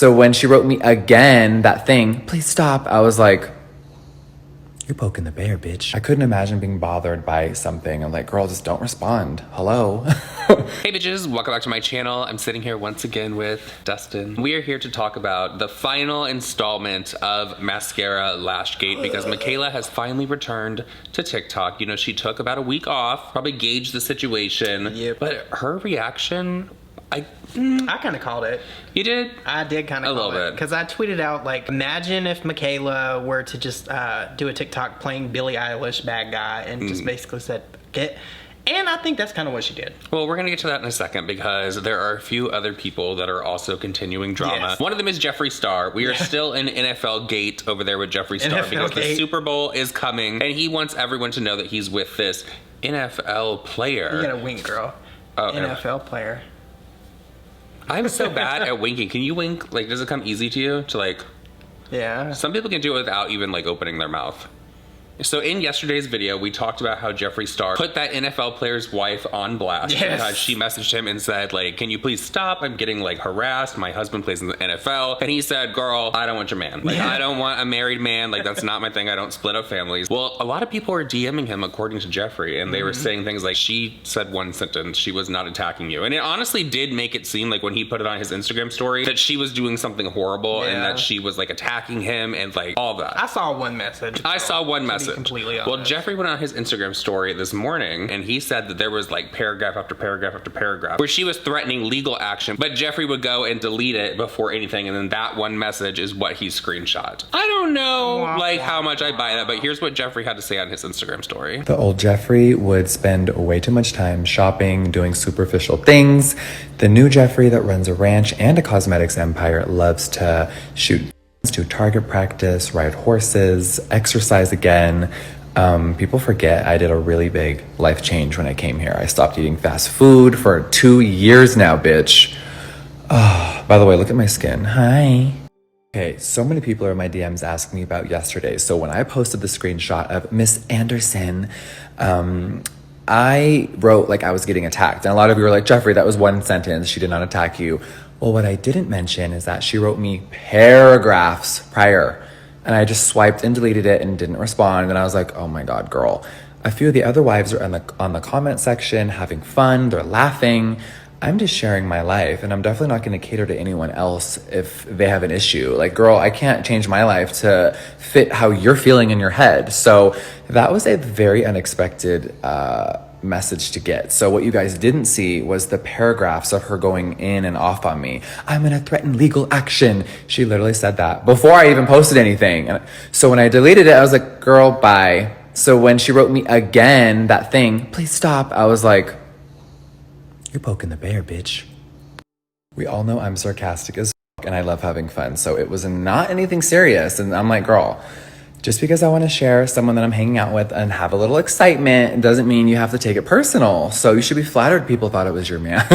So when she wrote me again that thing, please stop, I was like, you're poking the bear, bitch. I couldn't imagine being bothered by something. I'm like, girl, just don't respond. Hello. Hey bitches, welcome back to my channel. I'm sitting here once again with Dustin. We are here to talk about the final installment of Mascara Lashgate because Mikayla has finally returned to TikTok. You know, she took about a week off, probably gauged the situation. Yep. But her reaction, I kind of called it. You did? I did kind of call it. Because I tweeted out, like, imagine if Mikayla were to just do a TikTok playing Billie Eilish bad guy and just basically said, get. And I think that's kind of what she did. Well, we're going to get to that in a second because there are a few other people that are also continuing drama. Yes. One of them is Jeffree Star. We are still in NFL gate over there with Jeffree Star because the Super Bowl is coming and he wants everyone to know that he's with this NFL player. You got to wink, girl. Oh, NFL player. I'm so bad at winking. Can you wink? Like, does it come easy to you to like? Yeah. Some people can do it without even like opening their mouth. So in yesterday's video, we talked about how Jeffree Star put that NFL player's wife on blast because she messaged him and said, like, can you please stop? I'm getting like harassed. My husband plays in the NFL. And he said, girl, I don't want your man. Like, I don't want a married man. Like, that's not my thing. I don't split up families. Well, a lot of people are DMing him according to Jeffree, and they were saying things like, she said one sentence, she was not attacking you. And it honestly did make it seem like when he put it on his Instagram story that she was doing something horrible and that she was like attacking him and like all that. I saw one message. I saw one message. Completely honest. Well, Jeffree went on his Instagram story this morning and he said that there was like paragraph after paragraph after paragraph where she was threatening legal action, but Jeffree would go and delete it before anything, and then that one message is what he screenshot. I don't know like how much I buy that, but here's what Jeffree had to say on his Instagram story. The old Jeffree would spend way too much time shopping, doing superficial things. The new Jeffree that runs a ranch and a cosmetics empire loves to shoot, do target practice, ride horses, exercise again. People forget I did a really big life change when I came here. I stopped eating fast food for 2 years now, bitch. Oh, by the way, look at my skin. Hi. Okay, so many people are in my DMs asking me about yesterday. So when I posted the screenshot of Miss Anderson, I wrote like I was getting attacked. And a lot of you were like, Jeffree, that was one sentence. She did not attack you. Well, what I didn't mention is that she wrote me paragraphs prior. And I just swiped and deleted it and didn't respond. And I was like, oh my God, girl. A few of the other wives are on the comment section having fun. They're laughing. I'm just sharing my life. And I'm definitely not going to cater to anyone else if they have an issue. Like, girl, I can't change my life to fit how you're feeling in your head. So that was a very unexpected message to get. So what you guys didn't see was the paragraphs of her going in and off on me. I'm gonna threaten legal action. She literally said that before I even posted anything. And so when I deleted it, I was like, girl, bye. So when she wrote me again that thing, please stop, I was like, you're poking the bear, bitch. We all know I'm sarcastic as fuck and I love having fun. So it was not anything serious. And I'm like, girl, just because I want to share someone that I'm hanging out with and have a little excitement doesn't mean you have to take it personal. So you should be flattered people thought it was your man.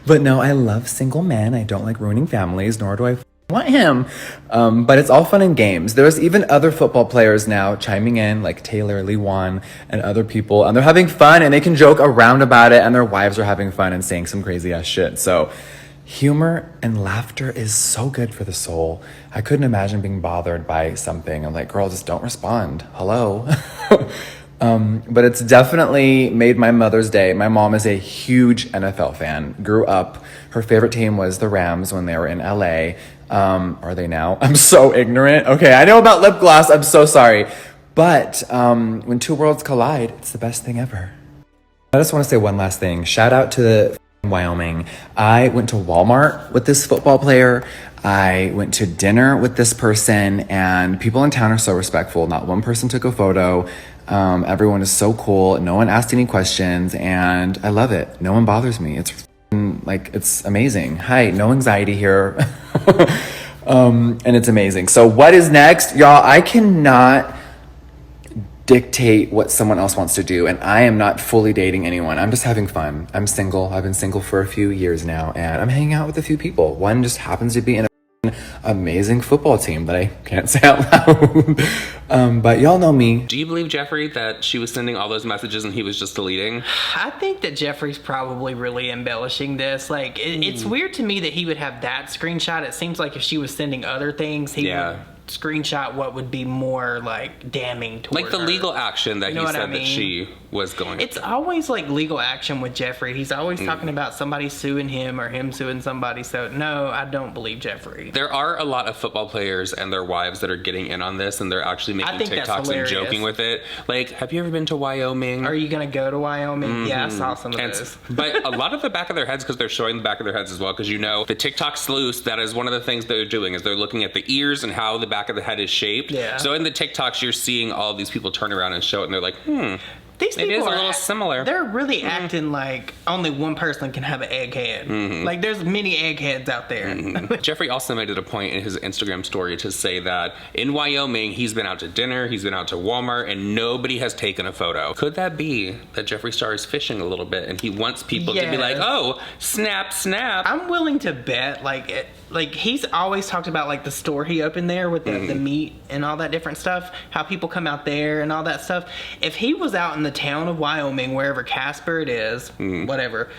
But no, I love single men. I don't like ruining families, nor do I want him. But it's all fun and games. There's even other football players now chiming in, like Taylor, Lewan, and other people. And they're having fun and they can joke around about it. And their wives are having fun and saying some crazy ass shit. So humor and laughter is so good for the soul. I couldn't imagine being bothered by something. I'm like, girl, just don't respond. Hello. But it's definitely made my Mother's Day. My mom is a huge NFL fan. Grew up. Her favorite team was the Rams when they were in LA. Are they now? I'm so ignorant. Okay, I know about lip gloss. I'm so sorry. But when two worlds collide, it's the best thing ever. I just want to say one last thing. Shout out to Wyoming. I went to Walmart with this football player. I went to dinner with this person, and people in town are so respectful. Not one person took a photo. Everyone is so cool. No one asked any questions, and I love it. No one bothers me. It's like, it's amazing. Hi, no anxiety here. And it's amazing. So what is next? Y'all, I cannot dictate what someone else wants to do, and I am not fully dating anyone. I'm just having fun. I'm single. I've been single for a few years now, and I'm hanging out with a few people. One just happens to be in an amazing football team that I can't say out But y'all know me. Do you believe, Jeffree, that she was sending all those messages and he was just deleting? I think that Jeffree's probably really embellishing this. Like, it's weird to me that he would have that screenshot. It seems like if she was sending other things, he would screenshot what would be more like damning toward like the her. legal action that he said that she was going it's through. Always like legal action with Jeffree. He's always talking about somebody suing him or him suing somebody. So no, I don't believe Jeffree. There are a lot of football players and their wives that are getting in on this, and they're actually making TikToks and joking with it. Like, have you ever been to Wyoming? Are you gonna go to Wyoming? Yeah, I saw some of those. But a lot of the back of their heads, because they're showing the back of their heads as well, because you know the TikTok sleuths, that is one of the things they're doing, is they're looking at the ears and how the back of the head is shaped. Yeah. So in the TikToks, you're seeing all these people turn around and show it, and they're like, These it is people a little similar. They're really acting like only one person can have an egghead. Like, there's many eggheads out there. Jeffree also made it a point in his Instagram story to say that in Wyoming, he's been out to dinner, he's been out to Walmart, and nobody has taken a photo. Could that be that Jeffree Star is fishing a little bit, and he wants people to be like, oh, snap, snap? I'm willing to bet, like he's always talked about like the store he opened there with the meat and all that different stuff, how people come out there and all that stuff. If he was out in the town of Wyoming, wherever Casper it is, whatever,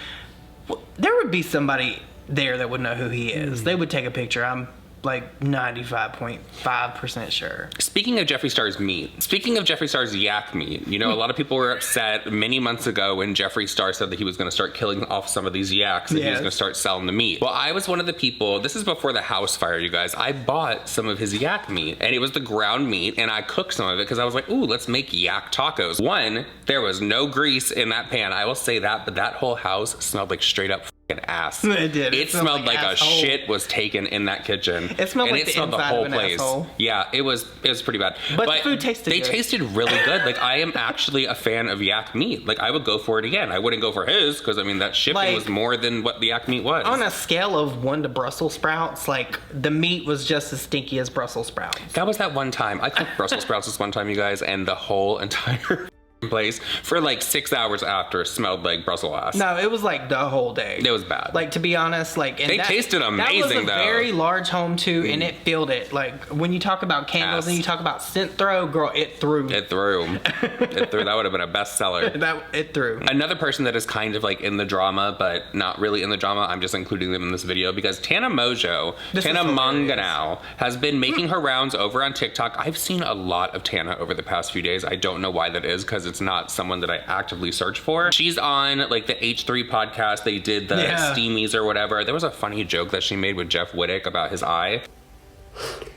there would be somebody there that would know who he is. They would take a picture. I'm like 95.5% sure. Speaking of Jeffree Star's meat, speaking of Jeffree Star's yak meat, you know, a lot of people were upset many months ago when Jeffree Star said that he was going to start killing off some of these yaks and he was going to start selling the meat. Well, I was one of the people, this is before the house fire, you guys, I bought some of his yak meat, and it was the ground meat, and I cooked some of it because I was like, ooh, let's make yak tacos. One, there was no grease in that pan, I will say that, but that whole house smelled like straight up ass. It did. It smelled like a shit was taken in that kitchen. It smelled like the inside of an asshole. Yeah, it was pretty bad. But the food tasted good. They tasted really good. Like, I am actually a fan of yak meat. Like, I would go for it again. I wouldn't go for his, because I mean that shipping was more than what the yak meat was. On a scale of 1 to Brussels sprouts, like, the meat was just as stinky as Brussels sprouts. That was that one time. I cooked Brussels sprouts this one time, you guys, and the whole entire place for like 6 hours after smelled like Brussels ass. No, it was like the whole day. It was bad. Like, to be honest, like, and they tasted amazing. That was a though. very large home too, and it filled it. Like, when you talk about candles and you talk about scent throw, girl, it threw. It threw. It threw. That would have been a bestseller. It threw. Another person that is kind of like in the drama, but not really in the drama, I'm just including them in this video because Tana Mojo, Tana Manganao, has been making her rounds over on TikTok. I've seen a lot of Tana over the past few days. I don't know why that is, because it's not someone that I actively search for. She's on like the H3 podcast. They did the Steamies or whatever. There was a funny joke that she made with Jeff Wittick about his eye.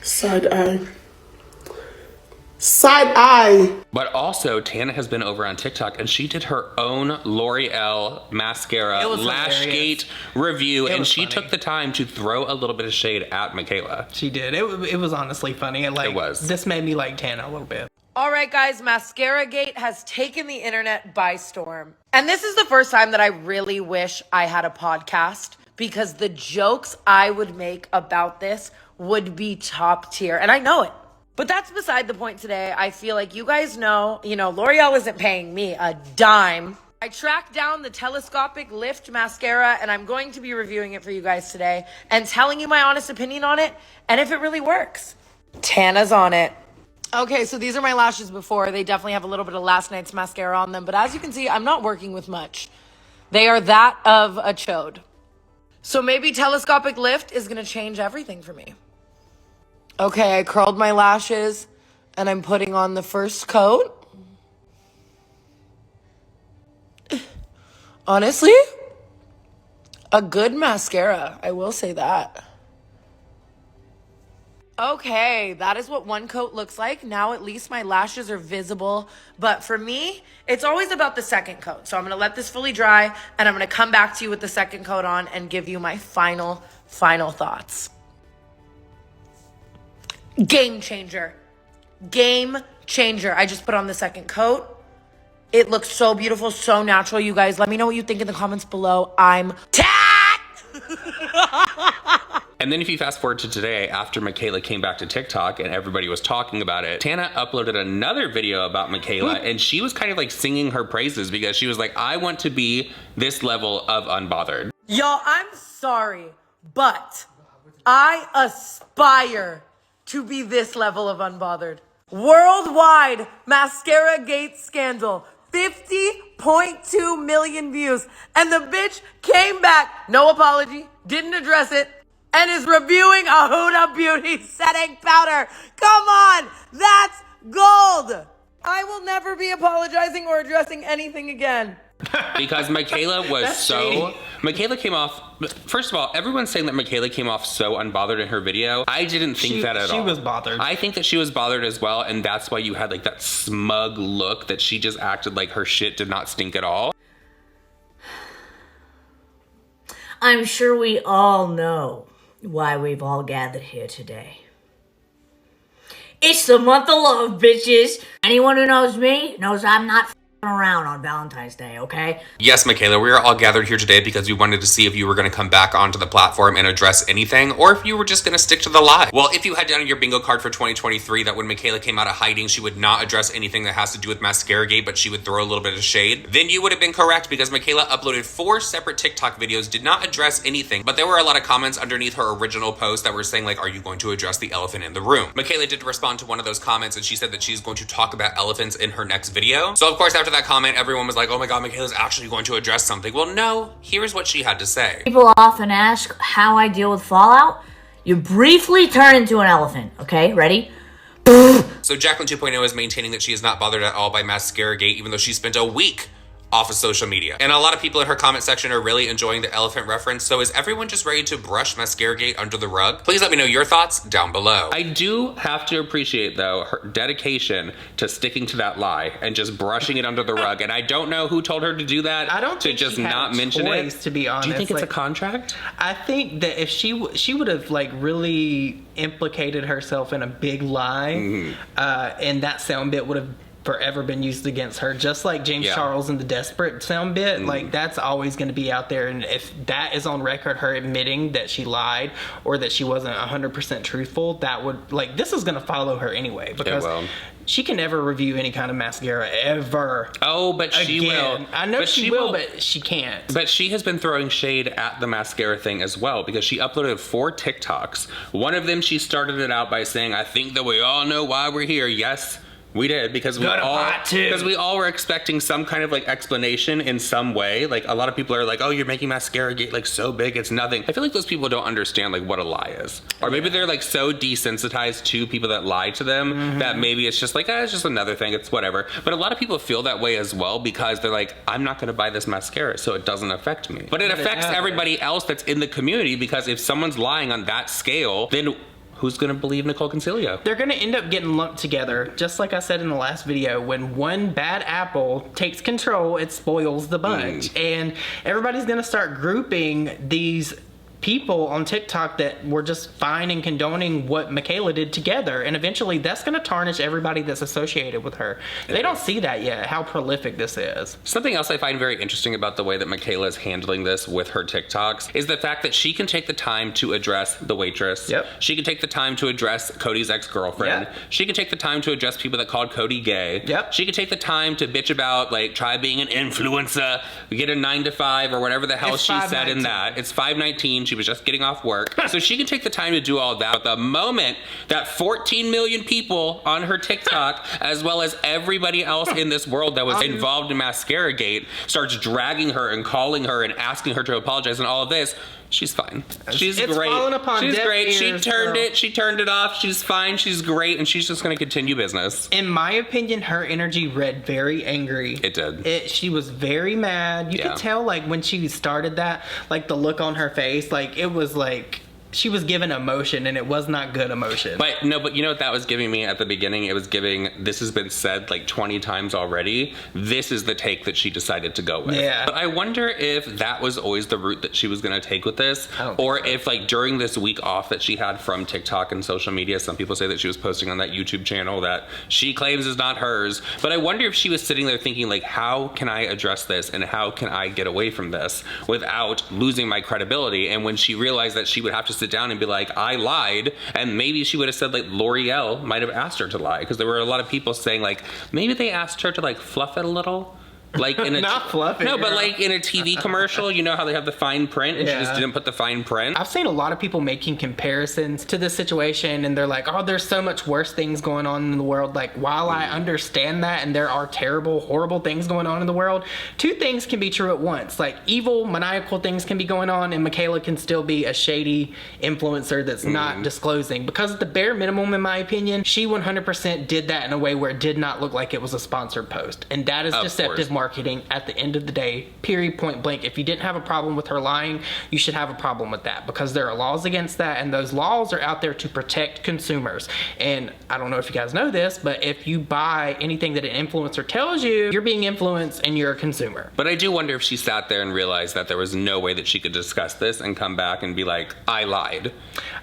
Side eye. Side eye. But also, Tana has been over on TikTok and she did her own L'Oreal mascara Lashgate review, and she took the time to throw a little bit of shade at Mikayla. She did. It was honestly funny. Like, it was. This made me like Tana a little bit. All right, guys, Mascara Gate has taken the internet by storm. And this is the first time that I really wish I had a podcast, because the jokes I would make about this would be top tier. And I know it. But that's beside the point today. I feel like you guys know, L'Oreal isn't paying me a dime. I tracked down the telescopic lift mascara, and I'm going to be reviewing it for you guys today and telling you my honest opinion on it and if it really works. Tana's on it. Okay, so these are my lashes before. They definitely have a little bit of last night's mascara on them, but as you can see, I'm not working with much. They are that of a chode. So maybe telescopic lift is gonna change everything for me. Okay, I curled my lashes and I'm putting on the first coat. Honestly, a good mascara, I will say that. Okay, that is what one coat looks like. Now at least my lashes are visible. But for me, it's always about the second coat. So I'm going to let this fully dry, and I'm going to come back to you with the second coat on and give you my final thoughts. Game changer. Game changer. I just put on the second coat. It looks so beautiful, so natural, you guys. Let me know what you think in the comments below. I'm tagged! And then if you fast forward to today, after Mikayla came back to TikTok and everybody was talking about it, Tana uploaded another video about Mikayla, and she was kind of like singing her praises because she was like, I want to be this level of unbothered. Y'all, I'm sorry, but I aspire to be this level of unbothered. Worldwide mascara gate scandal. 50.2 million views. And the bitch came back, no apology, didn't address it, and is reviewing a Huda Beauty setting powder. Come on, that's gold. I will never be apologizing or addressing anything again. Because Mikayla was Mikayla came off, first of all, everyone's saying that Mikayla came off so unbothered in her video. I didn't think that at all. She was bothered. I think that she was bothered as well, and that's why you had like that smug look that she just acted like her shit did not stink at all. I'm sure we all know why we've all gathered here today. It's the month of love, bitches. Anyone who knows me knows I'm not around on Valentine's Day, okay? Yes, Mikayla, we are all gathered here today because we wanted to see if you were going to come back onto the platform and address anything, or if you were just going to stick to the lie. Well, if you had down on your bingo card for 2023 that when Mikayla came out of hiding, she would not address anything that has to do with Mascaragate, but she would throw a little bit of shade, then you would have been correct, because Mikayla uploaded 4 separate TikTok videos, did not address anything, but there were a lot of comments underneath her original post that were saying like, are you going to address the elephant in the room? Mikayla did respond to one of those comments, and she said that she's going to talk about elephants in her next video. So of course, after that comment, everyone was like, oh my god, Mikayla's actually going to address something. Well, no, here's what she had to say. People often ask how I deal with fallout. You briefly turn into an elephant, okay? Ready? So Jacqueline 2.0 is maintaining that she is not bothered at all by Mascaragate, even though she spent a week off of social media. And a lot of people in her comment section are really enjoying the elephant reference. So is everyone just ready to brush Mascaragate under the rug? Please let me know your thoughts down below. I do have to appreciate, though, her dedication to sticking to that lie and just brushing it under the rug. And I don't know who told her to do that. I don't to think just she had not a mention choice, it. to be honest. Do you think it's like, a contract? I think that if she would have like really implicated herself in a big lie, and that sound bit would have forever been used against her, just like James Charles in the Desperate sound bit. Like that's always going to be out there, and if that is on record, her admitting that she lied or that she wasn't 100% truthful, that would, like, this is going to follow her anyway, because she can never review any kind of mascara ever. Oh, but she will. I know she will, but she can't. But she has been throwing shade at the mascara thing as well, because she uploaded 4 TikToks. One of them, she started it out by saying, I think that we all know why we're here. Yes, we did, because we all were expecting some kind of like explanation in some way. Like a lot of people are like, oh, you're making Mascaragate like so big, it's nothing. I feel like those people don't understand like what a lie is. Or maybe they're like so desensitized to people that lie to them that maybe it's just like, it's just another thing, it's whatever. But a lot of people feel that way as well, because they're like, I'm not gonna buy this mascara, so it doesn't affect me. But it affects everybody else that's in the community, because if someone's lying on that scale, then who's going to believe Nicole Concilio? They're going to end up getting lumped together. Just like I said in the last video, when one bad apple takes control, it spoils the bunch. And everybody's going to start grouping these people on TikTok that were just fine and condoning what Mikayla did together, and eventually that's going to tarnish everybody that's associated with her. They don't see that yet, how prolific this is. Something else I find very interesting about the way that Mikayla is handling this with her TikToks is the fact that she can take the time to address the waitress. She can take the time to address Cody's ex-girlfriend. She can take the time to address people that called Cody gay. She can take the time to bitch about, like, try being an influencer, get a 9 to 5 or whatever the hell she said in that. It's 5:19. She was just getting off work. So she can take the time to do all that. But the moment that 14 million people on her TikTok, as well as everybody else in this world that was involved in Mascaragate, starts dragging her and calling her and asking her to apologize and all of this, she's fine. She's great. She's great. She turned it off. She's fine. She's great. And she's just going to continue business. In my opinion, her energy read very angry. It did. She was very mad. You could tell, like, when she started that, like, the look on her face, like, it was like she was given emotion, and it was not good emotion. But you know what that was giving me at the beginning? It was giving, this has been said like 20 times already. This is the take that she decided to go with. But I wonder if that was always the route that she was going to take with this, or if like during this week off that she had from TikTok and social media, some people say that she was posting on that YouTube channel that she claims is not hers. But I wonder if she was sitting there thinking like, how can I address this and how can I get away from this without losing my credibility? And when she realized that she would have to sit down and be like, I lied, and maybe she would have said like L'Oreal might have asked her to lie, because there were a lot of people saying like maybe they asked her to like fluff it a little. Like in a Not fluffing No, but her like in a TV commercial, you know how they have the fine print, and she just Yeah. didn't put the fine print. I've seen a lot of people making comparisons to this situation, and they're like, oh, there's so much worse things going on in the world. Like, while I understand that, and there are terrible, horrible things going on in the world, two things can be true at once. Like, evil, maniacal things can be going on, and Mikayla can still be a shady influencer that's not disclosing. Because at the bare minimum, in my opinion, she 100% did that in a way where it did not look like it was a sponsored post. And that is Of deceptive course. marketing at the end of the day, period, point blank. If you didn't have a problem with her lying, you should have a problem with that, because there are laws against that, and those laws are out there to protect consumers. And I don't know if you guys know this, but if you buy anything that an influencer tells you, you're being influenced and you're a consumer. But I do wonder if she sat there and realized that there was no way that she could discuss this and come back and be like, I lied.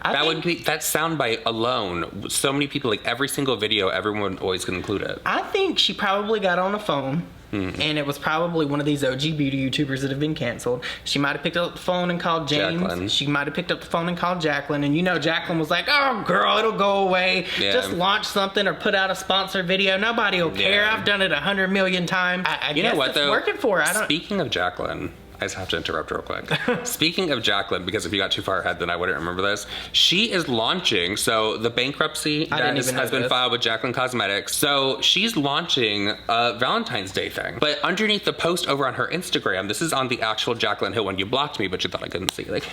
That soundbite alone, so many people, like every single video, everyone always can include it. I think she probably got on a phone, and it was probably one of these OG beauty YouTubers that have been canceled. She might have picked up the phone and called James. Jacqueline. She might have picked up the phone and called Jacqueline. And you know, Jacqueline was like, oh, girl, it'll go away. Yeah. Just launch something or put out a sponsored video. Nobody will care. Yeah. I've done it 100 million times. I You guess know what, it's though? working for her. I don't. Speaking of Jacqueline, I just have to interrupt real quick. Speaking of Jacqueline, because if you got too far ahead, then I wouldn't remember this. She is launching, so the bankruptcy I didn't that even know has been this. filed with Jacqueline Cosmetics. So she's launching a Valentine's Day thing. But underneath the post over on her Instagram, this is on the actual Jacqueline Hill one. You blocked me, but you thought I couldn't see. Like,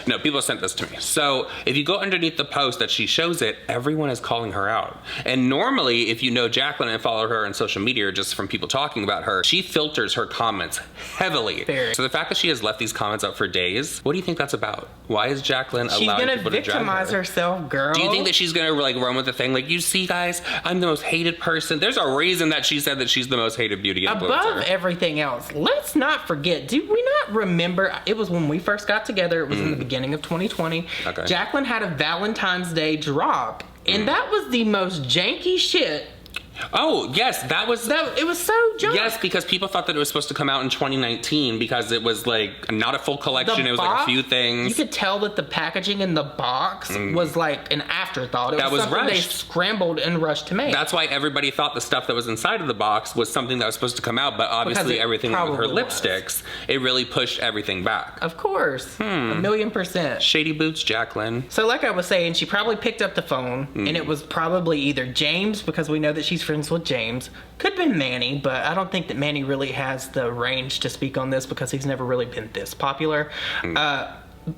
no, people sent this to me. So if you go underneath the post that she shows it, everyone is calling her out. And normally, if you know Jacqueline and follow her on social media, or just from people talking about her, she filters her comments heavily. Very. So the fact that she has left these comments up for days, what do you think that's about? Why is Jacqueline She's allowing gonna people to drag victimize her? herself, girl. Do you think that she's gonna like run with the thing? Like, you see, guys, I'm the most hated person. There's a reason that she said that she's the most hated beauty influencer. Above everything else, let's not forget, do we not remember, it was when we first got together, it was in the beginning of 2020. Okay. Jacqueline had a Valentine's Day drop, and that was the most janky shit. Oh, yes, that was... It was so junk. Yes, because people thought that it was supposed to come out in 2019 because it was like not a full collection. It was like a few things. You could tell that the packaging in the box was like an afterthought. It That was something they rushed. scrambled and rushed to make. That's why everybody thought the stuff that was inside of the box was something that was supposed to come out, but obviously it everything with her probably lipsticks, it really pushed everything back. Of course. 1,000,000%. Shady boots, Jacqueline. So like I was saying, she probably picked up the phone, and it was probably either James, because we know that she's friends with James. Could have been Manny, but I don't think that Manny really has the range to speak on this because he's never really been this popular.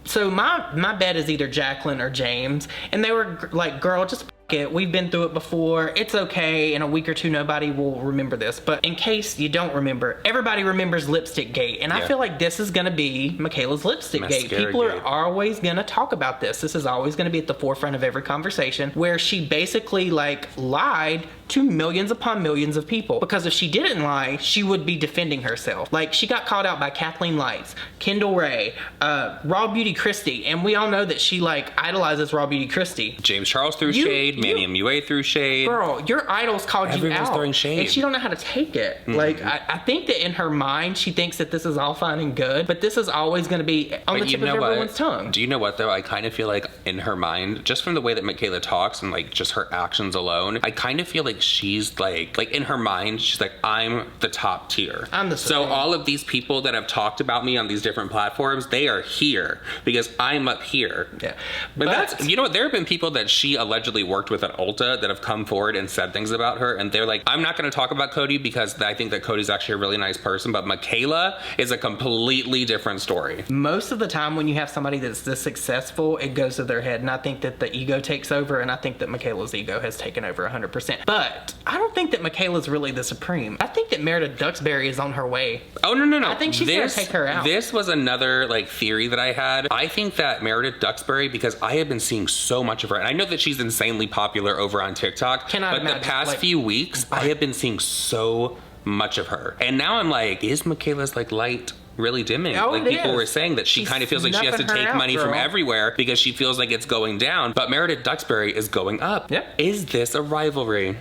So my bet is either Jacqueline or James, and they were like, girl, just it. We've been through it before. It's okay. In a week or two, nobody will remember this. But in case you don't remember, everybody remembers Lipstick Gate. And I Yeah. feel like this is going to be Mikayla's Lipstick Gate. Mascara People Gate. are always going to talk about this. This is always going to be at the forefront of every conversation, where she basically like lied to millions upon millions of people. Because if she didn't lie, she would be defending herself. Like, she got called out by Kathleen Lights, Kendall Ray, Raw Beauty Christie, and we all know that she like idolizes Raw Beauty Christie. James Charles threw You- shade. Manny you- MUA threw shade. Girl, your idols called Everyone's you out, throwing shade. and she don't know how to take it. Like, I think that in her mind, she thinks that this is all fine and good, but this is always going to be on the But you tip of know everyone's what? tongue. Do you know what though? I kind of feel like in her mind, just from the way that Mikayla talks and like just her actions alone, I kind of feel like she's like in her mind, she's like, I'm the top tier. I'm the So supreme. all of these people that have talked about me on these different platforms, they are here because I'm up here. Yeah. But But- that's, you know what, there have been people that she allegedly worked with at Ulta that have come forward and said things about her, and they're like, I'm not going to talk about Cody because I think that Cody's actually a really nice person, but Mikayla is a completely different story. Most of the time when you have somebody that's this successful, it goes to their head, and I think that the ego takes over, and I think that Mikayla's ego has taken over 100%. But I don't think that Mikayla's really the supreme. I think that Meredith Duxbury is on her way. Oh, no. I think she's gonna take her out. This was another like theory that I had. I think that Meredith Duxbury, because I have been seeing so much of her, and I know that she's insanely popular over on TikTok, Cannot but imagine, the past like- few weeks, I have been seeing so much of her. And now I'm like, is Mikayla's like light really dimming? Oh, like it people is. were saying that she She's kind of feels like she has to snuffing her take out, money from girl. everywhere because she feels like it's going down. But Meredith Duxbury is going up. Yep. Is this a rivalry?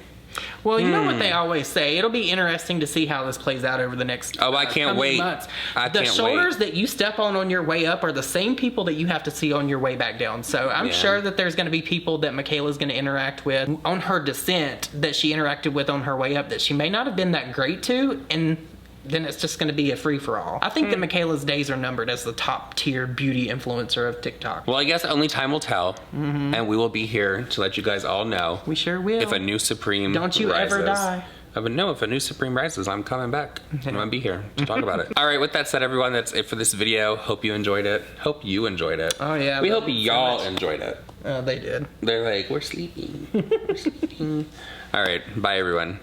Well, you know what they always say. It'll be interesting to see how this plays out over the next Oh, I can't coming wait. months. I The can't shoulders that you step on your way up are the same people that you have to see on your way back down. So I'm Yeah. sure that there's going to be people that Mikayla's going to interact with on her descent that she interacted with on her way up that she may not have been that great to. And then it's just going to be a free-for-all. I think that Mikayla's days are numbered as the top-tier beauty influencer of TikTok. Well, I guess only time will tell, and we will be here to let you guys all know. We sure will. If a new Supreme Don't you rises. ever die. But no, if a new Supreme rises, I'm coming back. I'm gonna be here to talk about it. All right, with that said, everyone, that's it for this video. Hope you enjoyed it. Hope you enjoyed it. Oh, yeah. We hope y'all enjoyed it. They did. They're like, we're sleeping. We're sleeping. All right, bye, everyone.